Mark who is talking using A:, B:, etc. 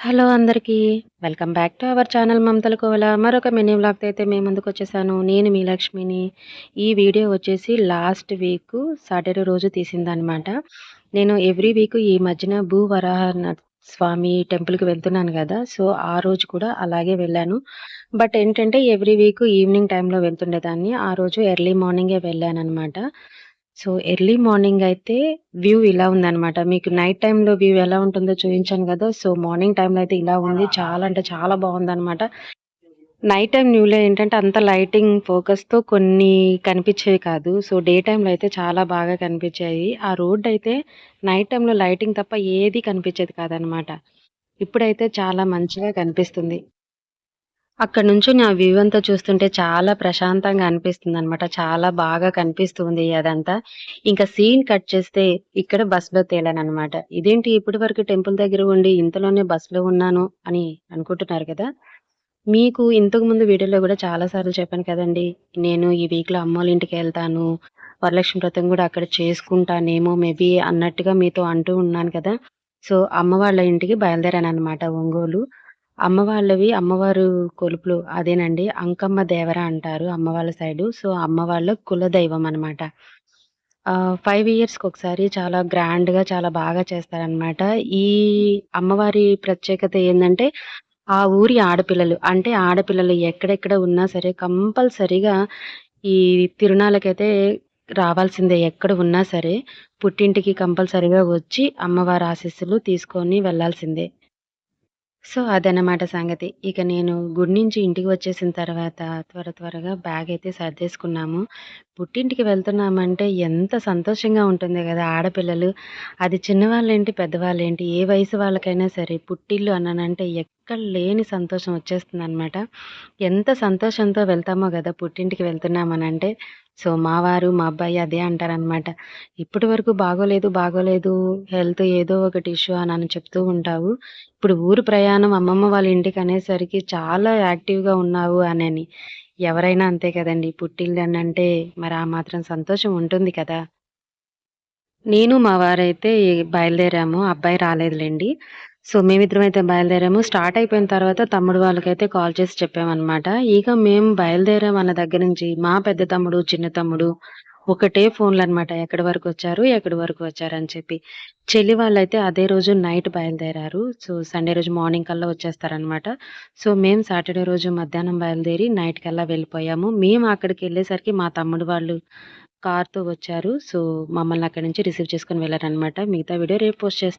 A: Hello అందరికీ. Welcome back to our channel మమతల కోవెల. మరొక mini వ్లాగ్‌తో అయితే మీ ముందుకొచ్చేసాను. నేను మీ లక్ష్మిని. ఈ వీడియో వచ్చేసి లాస్ట్ వీకు సాటర్‌డే రోజు తీసిందనమాట. నేను ఎవ్రీ వీక్ ఈ మధ్యన స్వామి టెంపుల్‌కి వెళ్తున్నాను గదా! సో, ఆ రోజు కూడా అలాగే వెళ్ళాను. బట్ ఏంటంటే ఎవ్రీ వీక్ ఈవినింగ్ టైమ్‌లో వెళ్తుండేదాన్ని. ఆ రోజు ఎర్లీ మార్నింగే వెళ్ళాననమాట. సో, ఎర్లీ మార్నింగ్ అయితే వ్యూ ఇలా ఉందనమాట. మీకు నైట్ టైమ్‌లో వ్యూ ఎలా ఉంటుందో చూయించాను గదా! సో, మార్నింగ్ టైమ్‌లో అయితే ఇలా ఉంది. చాలా అంటే చాలా బావుందనమాట. నైట్ టైమ్ వ్యూలో ఏంటంటే అంత లైటింగ్ ఫోకస్‌తో కొన్ని కనిపిచ్చేవి కాదు. సో, డే టైమ్‌లో అయితే చాలా బాగా కనిపిచ్చాయి. ఆ రోడ్డయితే నైట్ టైమ్‌లో లైటింగ్ తప్ప ఏది కనిపిచ్చేది కాదనమాట. ఇప్పుడైతే చాలా మంచిగా కనిపిస్తుంది. అక్కడి నుంచొని ఆ వ్యూ అంతా చూస్తుంటే చాలా ప్రశాంతంగా అనిపిస్తుందనమాట. చాలా బాగా కనిపిస్తుంది అదంతా. ఇంకా సీన్ కట్ చేస్తే ఇక్కడ బస్‌లో తేలాననమాట. ఇదేంటి ఇప్పటి వరకు టెంపుల్ దగ్గర ఉండి ఇంతలోనే బస్‌లో ఉన్నాను అని అనుకుంటున్నారు కదా! మీకు ఇంతకుముందు వీడియోలో గూడా చాలా సార్లు చెప్పాను కదండీ! నేను ఈ వీక్‌లో అమ్మోళ్ళ ఇంటికెళ్తాను. వరలక్ష్మి వ్రతం గూడా అక్కడ చేసుకుంటానేమో మేబీ అన్నట్టుగా మీతో అంటూ ఉన్నాను కదా! సో, అమ్మ వాళ్ళ ఇంటికి బయలుదేరాననమాట ఒంగోలు. అమ్మ వాళ్ళవి అమ్మవారు కొలుపులు అదేనండి. అంకమ్మ దేవర అంటారు అమ్మ వాళ్ళ సైడు. సో, అమ్మ వాళ్ళ కులదైవం అనమాట. 5 ఇయర్స్‌కొకసారి చాలా గ్రాండ్‌గా చాలా బాగా చేస్తారనమాట. ఈ అమ్మవారి ప్రత్యేకత ఏందంటే, ఆ ఊరి ఆడపిల్లలు అంటే ఆడపిల్లలు ఎక్కడెక్కడ ఉన్నా సరే కంపల్సరీగా ఈ తిరునాళ్ళకైతే రావాల్సిందే. ఎక్కడ ఉన్నా సరే పుట్టింటికి కంపల్సరీగా వచ్చి అమ్మవారి ఆశీస్సులు తీసుకొని వెళ్ళాల్సిందే. సో, అదనమాట సంగతి. ఇక నేను గుడి నుంచి ఇంటికి వచ్చేసిన తర్వాత త్వరగా బ్యాగయితే సర్దేసుకున్నాము. పుట్టింటికి వెళ్తున్నామంటే ఎంత సంతోషంగా ఉంటుంది గదా! ఆడపిల్లలు. అది చిన్నవాళ్ళేంటి, పెద్దవాళ్ళేంటి ఏ వయసు వాళ్ళకైనా సరే పుట్టిల్లు అన్నానంటే ఎక్కడ లేని సంతోషం వచ్చేస్తుందనమాట. ఎంత సంతోషంతో వెళ్తామో గదా! పుట్టింటికి వెళ్తున్నామనంటే. సో, మా వారు, మా అబ్బాయి అదే అంటారనమాట. "ఇప్పటి వరకు బాగోలేదు, హెల్త్ ఏదో ఒకటి ఇష్యూ అని చెప్తూ ఉంటావు. ఇప్పుడు ఊరు ప్రయాణం అమ్మమ్మ వాళ్ళ ఇంటికనేసరికి చాలా యాక్టివ్‌గా ఉన్నావు" అనని. ఎవరైనా అంతే కదండీ! పుట్టిల్లనంటే మరి ఆ మాత్రం సంతోషం ఉంటుంది కదా! నేను, మా వారైతే బయలుదేరాము. అబ్బాయి రాలేదులెండి. సో, మేమిద్దరమైతే బయలుదేరాము. స్టార్ట్ అయిపోయిన తర్వాత తమ్ముడు వాళ్ళకైతే కాల్ చేసి చెప్పామనమాట. ఇక మేము బయలుదేరాం అన్న దగ్గర నుంచి మా పెద్ద తమ్ముడు, చిన్న తమ్ముడు ఒకటే ఫోన్‌లనమాట. ఎక్కడి వరకొచ్చారు, ఎక్కడి వరకు వచ్చారని చెప్పి. చెల్లి వాళ్ళైతే అదే రోజు నైట్ బయలుదేరారు. సో, సండే రోజు మార్నింగ్ కల్లా వచ్చేస్తారనమాట. సో, మేము సాటర్‌డే రోజు మధ్యాహ్నం బయలుదేరి నైట్ కల్లా వెళ్ళిపోయాము. మేము అక్కడికెళ్ళేసరికి మా తమ్ముడు వాళ్ళు కార్‌తో వచ్చారు. సో, మమ్మల్ని అక్కడి నుంచి రిసీవ్ చేసుకొని వెళ్లారనమాట. మిగతా వీడియో రేపు పోస్ట్ చేస్తాను.